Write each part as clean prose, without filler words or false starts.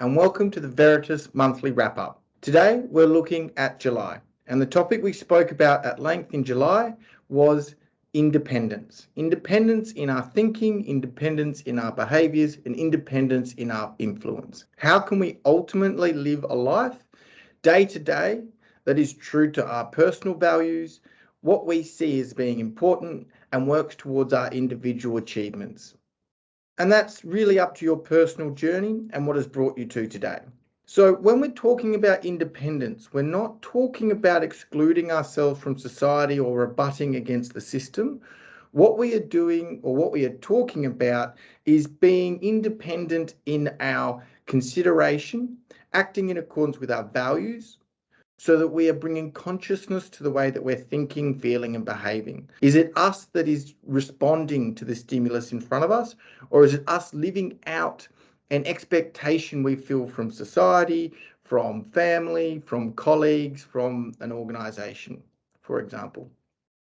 and welcome to the Veritas Monthly Wrap-Up. Today we're looking at July, and the topic we spoke about at length in July was independence. Independence in our thinking, independence in our behaviours, and independence in our influence. How can we ultimately live a life day to day that is true to our personal values, what we see as being important, and works towards our individual achievements? And that's really up to your personal journey and what has brought you to today. So when we're talking about independence, we're not talking about excluding ourselves from society or rebutting against the system. What we are doing, or what we are talking about, is being independent in our consideration, acting in accordance with our values, so that we are bringing consciousness to the way that we're thinking, feeling, and behaving. Is it us that is responding to the stimulus in front of us, or is it us living out an expectation we feel from society, from family, from colleagues, from an organization, for example?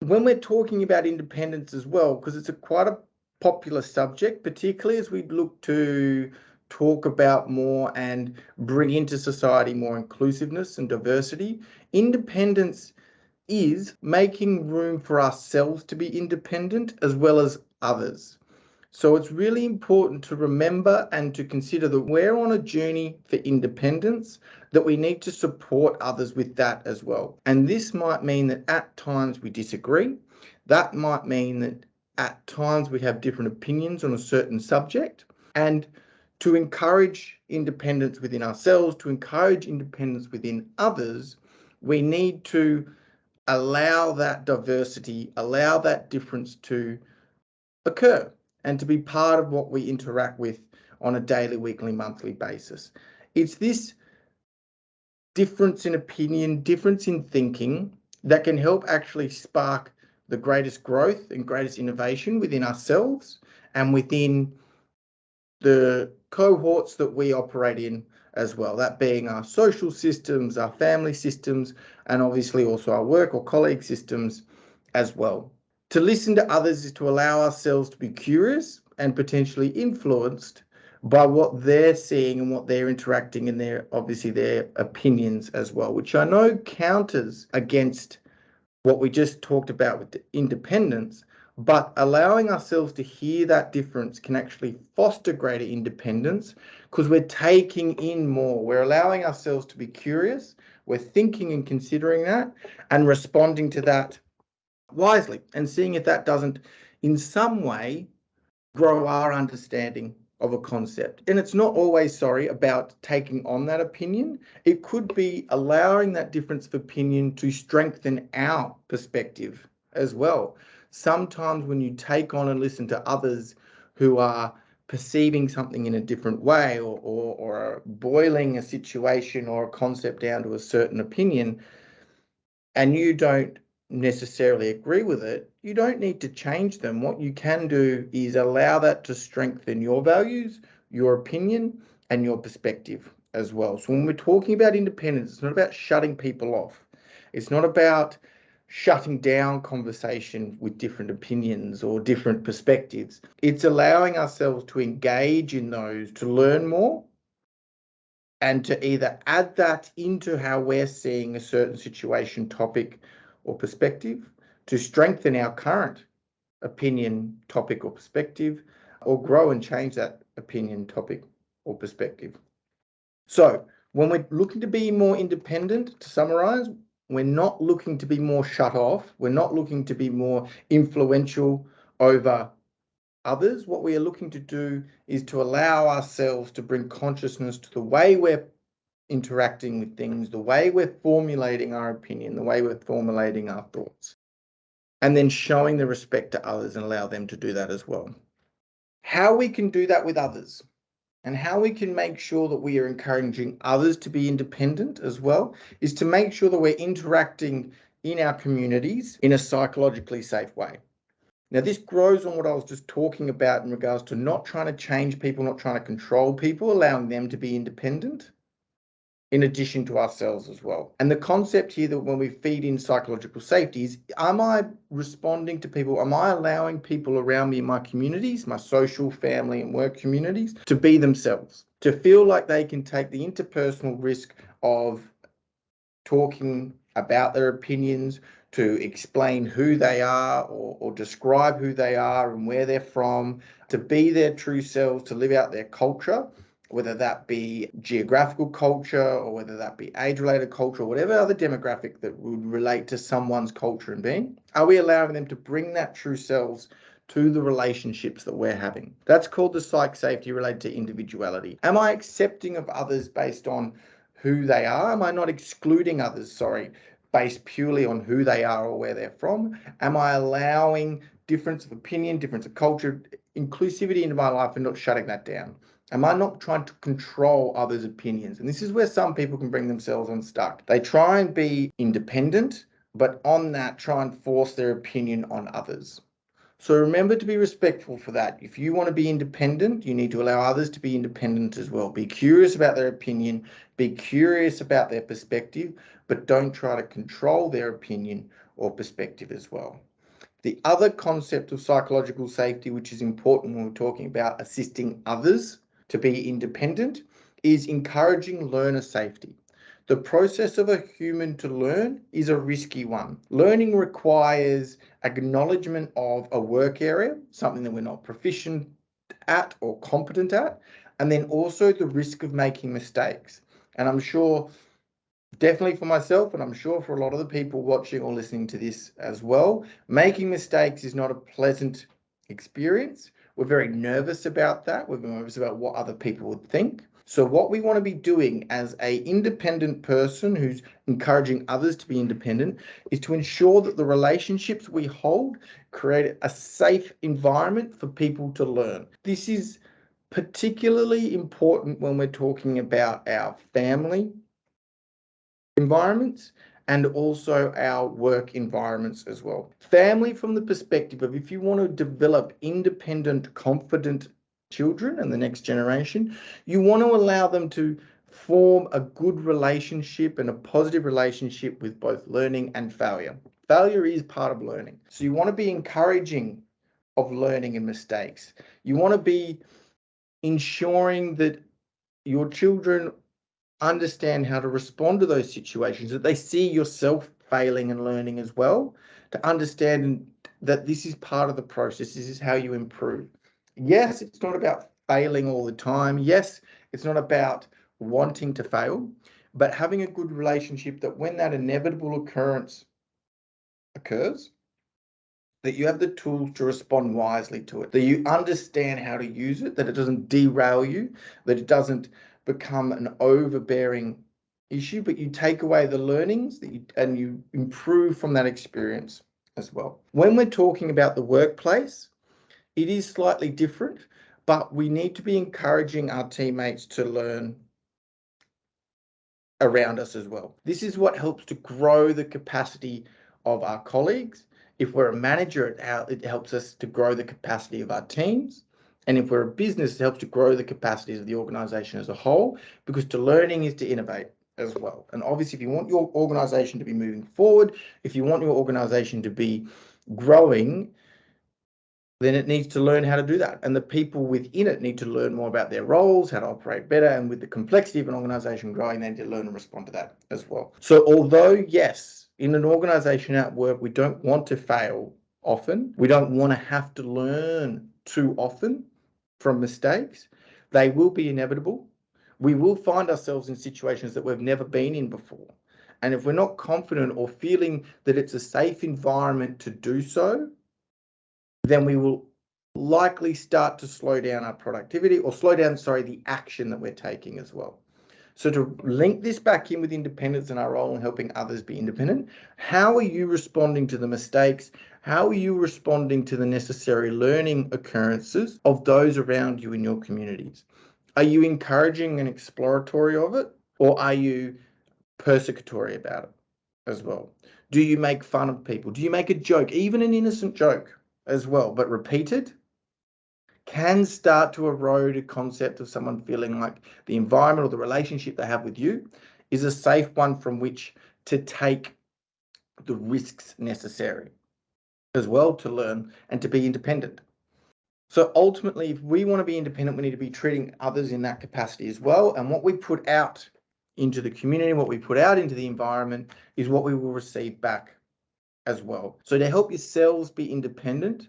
When we're talking about independence as well, because it's quite a popular subject, particularly as we look to talk about more and bring into society more inclusiveness and diversity, independence is making room for ourselves to be independent as well as others. So it's really important to remember and to consider that we're on a journey for independence, that we need to support others with that as well. And this might mean that at times we disagree. That might mean that at times we have different opinions on a certain subject. And to encourage independence within ourselves, to encourage independence within others, we need to allow that diversity, allow that difference to occur and to be part of what we interact with on a daily, weekly, monthly basis. It's this difference in opinion, difference in thinking that can help actually spark the greatest growth and greatest innovation within ourselves and within the cohorts that we operate in as well, that being our social systems, our family systems, and obviously also our work or colleague systems as well. To listen to others is to allow ourselves to be curious and potentially influenced by what they're seeing and what they're interacting and their opinions as well, which I know counters against what we just talked about with the independence, but allowing ourselves to hear that difference can actually foster greater independence because we're taking in more. We're allowing ourselves to be curious. We're thinking and considering that and responding to that wisely and seeing if that doesn't in some way grow our understanding of a concept. And it's not always, about taking on that opinion. It could be allowing that difference of opinion to strengthen our perspective as well. Sometimes when you take on and listen to others who are perceiving something in a different way or are boiling a situation or a concept down to a certain opinion, and you don't necessarily agree with it, you don't need to change them. What you can do is allow that to strengthen your values, your opinion, and your perspective as well. So when we're talking about independence, it's not about shutting people off. It's not about shutting down conversation with different opinions or different perspectives. It's allowing ourselves to engage in those, to learn more, and to either add that into how we're seeing a certain situation, topic, or perspective to strengthen our current opinion, topic, or perspective, or grow and change that opinion, topic, or perspective. So when we're looking to be more independent, to summarize, we're not looking to be more shut off. We're not looking to be more influential over others. What we are looking to do is to allow ourselves to bring consciousness to the way we're interacting with things, the way we're formulating our opinion, the way we're formulating our thoughts, and then showing the respect to others and allow them to do that as well. How we can do that with others and how we can make sure that we are encouraging others to be independent as well is to make sure that we're interacting in our communities in a psychologically safe way. Now, this grows on what I was just talking about in regards to not trying to change people, not trying to control people, allowing them to be independent. in addition to ourselves as well. And the concept here that when we feed in psychological safety is, am I responding to people? Am I allowing people around me in my communities, my social, family, and work communities, to be themselves, to feel like they can take the interpersonal risk of talking about their opinions, to explain who they are or describe who they are and where they're from, to be their true selves, to live out their culture, whether that be geographical culture or whether that be age-related culture or whatever other demographic that would relate to someone's culture and being. Are we allowing them to bring that true selves to the relationships that we're having? That's called the psych safety related to individuality. Am I accepting of others based on who they are? Am I not excluding others, based purely on who they are or where they're from? Am I allowing difference of opinion, difference of culture, inclusivity into my life and not shutting that down? Am I not trying to control others' opinions? And this is where some people can bring themselves unstuck. They try and be independent, but on that, try and force their opinion on others. So remember to be respectful for that. If you want to be independent, you need to allow others to be independent as well. Be curious about their opinion, be curious about their perspective, but don't try to control their opinion or perspective as well. The other concept of psychological safety, which is important when we're talking about assisting others to be independent, is encouraging learner safety. The process of a human to learn is a risky one. Learning requires acknowledgement of a work area, something that we're not proficient at or competent at, and then also the risk of making mistakes. And I'm sure, definitely for myself, and I'm sure for a lot of the people watching or listening to this as well, making mistakes is not a pleasant experience. We're very nervous about that. We're nervous about what other people would think. So what we want to be doing as an independent person who's encouraging others to be independent is to ensure that the relationships we hold create a safe environment for people to learn. This is particularly important when we're talking about our family environments and also our work environments as well. Family, from the perspective of, if you want to develop independent, confident children and the next generation, you want to allow them to form a good relationship and a positive relationship with both learning and failure. Failure is part of learning. So you want to be encouraging of learning and mistakes. You want to be ensuring that your children understand how to respond to those situations, that they see yourself failing and learning as well, to understand that this is part of the process, this is how you improve. Yes, it's not about failing all the time. Yes, it's not about wanting to fail, but having a good relationship that when that inevitable occurrence occurs, that you have the tools to respond wisely to it, that you understand how to use it, that it doesn't derail you, that it doesn't become an overbearing issue, but you take away the learnings and you improve from that experience as well. When we're talking about the workplace, it is slightly different, but we need to be encouraging our teammates to learn around us as well. This is what helps to grow the capacity of our colleagues. If we're a manager, it helps us to grow the capacity of our teams. And if we're a business, it helps to grow the capacities of the organization as a whole, because to learning is to innovate as well. And obviously, if you want your organization to be moving forward, if you want your organization to be growing, then it needs to learn how to do that. And the people within it need to learn more about their roles, how to operate better. And with the complexity of an organization growing, they need to learn and respond to that as well. So although, yes, in an organization at work, we don't want to fail often, we don't want to have to learn too often from mistakes, they will be inevitable. We will find ourselves in situations that we've never been in before. And if we're not confident or feeling that it's a safe environment to do so, then we will likely start to slow down our productivity, or slow down, the action that we're taking as well. So to link this back in with independence and our role in helping others be independent, how are you responding to the mistakes? How are you responding to the necessary learning occurrences of those around you in your communities? Are you encouraging and exploratory of it, or are you persecutory about it as well? Do you make fun of people? Do you make a joke, even an innocent joke as well, but repeated, can start to erode a concept of someone feeling like the environment or the relationship they have with you is a safe one from which to take the risks necessary as well to learn and to be independent. So ultimately, if we want to be independent, we need to be treating others in that capacity as well. And what we put out into the community, what we put out into the environment is what we will receive back as well. So to help yourselves be independent,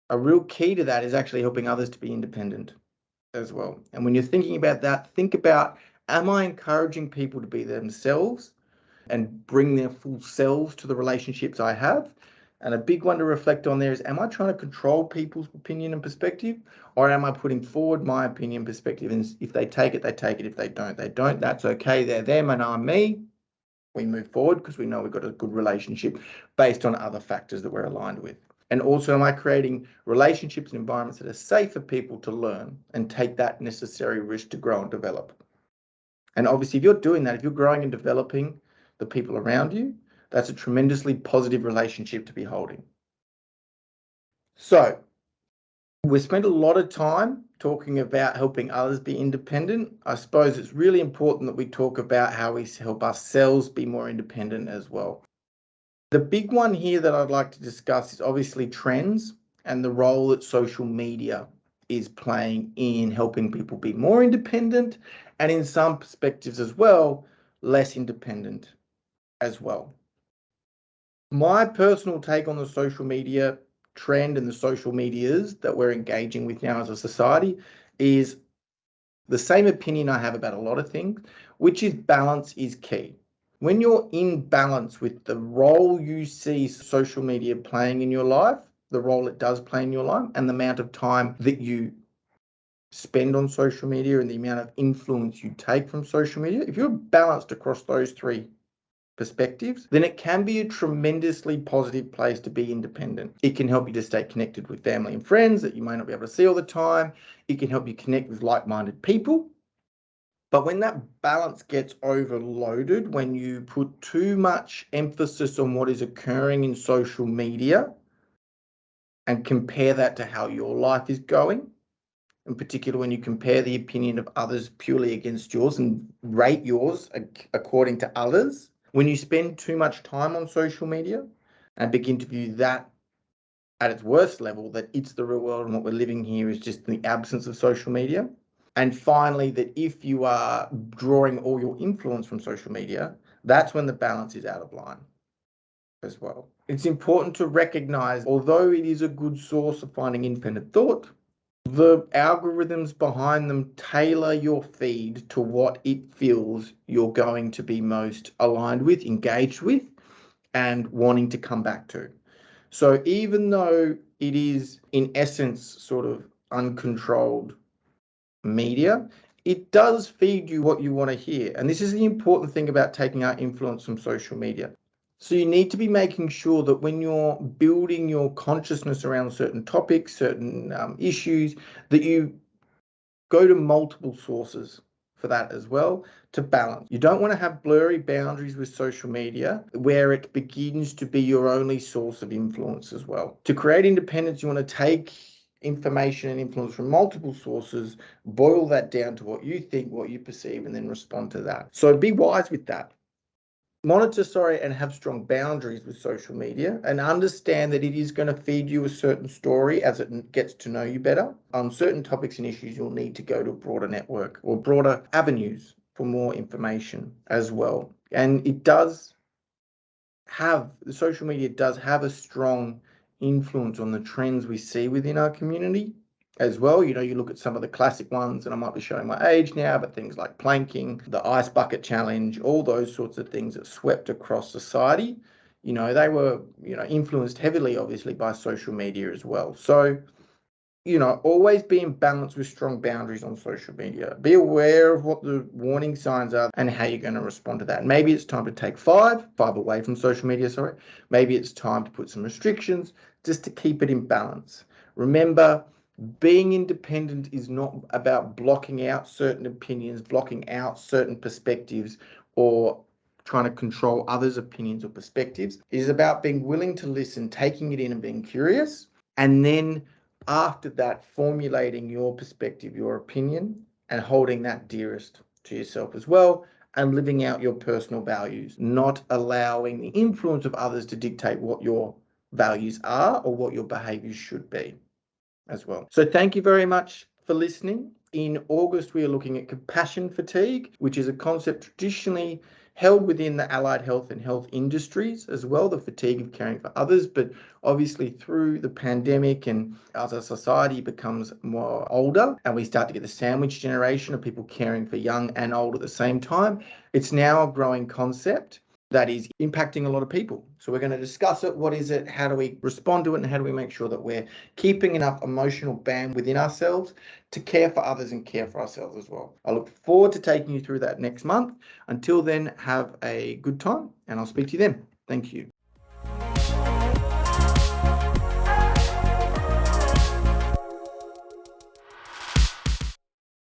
a real key to that is actually helping others to be independent as well. And when you're thinking about that, think about, am I encouraging people to be themselves and bring their full selves to the relationships I have? And a big one to reflect on there is, am I trying to control people's opinion and perspective, or am I putting forward my opinion and perspective? And if they take it, they take it. If they don't, they don't. That's okay. They're them and I'm me. We move forward because we know we've got a good relationship based on other factors that we're aligned with. And also, am I creating relationships and environments that are safe for people to learn and take that necessary risk to grow and develop? And obviously, if you're doing that, if you're growing and developing the people around you, that's a tremendously positive relationship to be holding. So we spent a lot of time talking about helping others be independent. I suppose it's really important that we talk about how we help ourselves be more independent as well. The big one here that I'd like to discuss is obviously trends and the role that social media is playing in helping people be more independent, and in some perspectives as well, less independent as well. My personal take on the social media trend and the social medias that we're engaging with now as a society is the same opinion I have about a lot of things, which is balance is key. When you're in balance with the role you see social media playing in your life, the role it does play in your life, and the amount of time that you spend on social media and the amount of influence you take from social media, if you're balanced across those three perspectives, then it can be a tremendously positive place to be independent. It can help you to stay connected with family and friends that you may not be able to see all the time. It can help you connect with like-minded people. But when that balance gets overloaded, when you put too much emphasis on what is occurring in social media and compare that to how your life is going, in particular when you compare the opinion of others purely against yours and rate yours according to others, when you spend too much time on social media and begin to view that at its worst level, that it's the real world and what we're living here is just the absence of social media. And finally, that if you are drawing all your influence from social media, that's when the balance is out of line as well. It's important to recognize, although it is a good source of finding independent thought, the algorithms behind them tailor your feed to what it feels you're going to be most aligned with, engaged with, and wanting to come back to. So even though it is, in essence, sort of uncontrolled media, it does feed you what you want to hear. And this is the important thing about taking our influence from social media. So you need to be making sure that when you're building your consciousness around certain topics, certain issues, that you go to multiple sources for that as well to balance. You don't want to have blurry boundaries with social media where it begins to be your only source of influence as well. To create independence, you want to take information and influence from multiple sources, boil that down to what you think, what you perceive, and then respond to that. So be wise with that. Monitor, and have strong boundaries with social media, and understand that it is going to feed you a certain story as it gets to know you better. On certain topics and issues, you'll need to go to a broader network or broader avenues for more information as well. And the social media does have a strong influence on the trends we see within our community as well. You know, you look at some of the classic ones, and I might be showing my age now, but things like planking, the ice bucket challenge, all those sorts of things that swept across society, you know, they were, influenced heavily, obviously, by social media as well. So, always be in balance with strong boundaries on social media. Be aware of what the warning signs are and how you're going to respond to that. Maybe it's time to take five away from social media, sorry. Maybe it's time to put some restrictions just to keep it in balance. Remember, being independent is not about blocking out certain opinions, blocking out certain perspectives, or trying to control others' opinions or perspectives. It is about being willing to listen, taking it in and being curious, and then after that, formulating your perspective, your opinion, and holding that dearest to yourself as well, and living out your personal values, not allowing the influence of others to dictate what your values are or what your behaviors should be as well. So thank you very much for listening. In August, we are looking at compassion fatigue, which is a concept traditionally held within the allied health and health industries as well, the fatigue of caring for others. But obviously through the pandemic and as our society becomes more older and we start to get the sandwich generation of people caring for young and old at the same time, it's now a growing concept that is impacting a lot of people. So we're going to discuss it. What is it? How do we respond to it? And how do we make sure that we're keeping enough emotional bandwidth within ourselves to care for others and care for ourselves as well? I look forward to taking you through that next month. Until then, have a good time and I'll speak to you then. Thank you.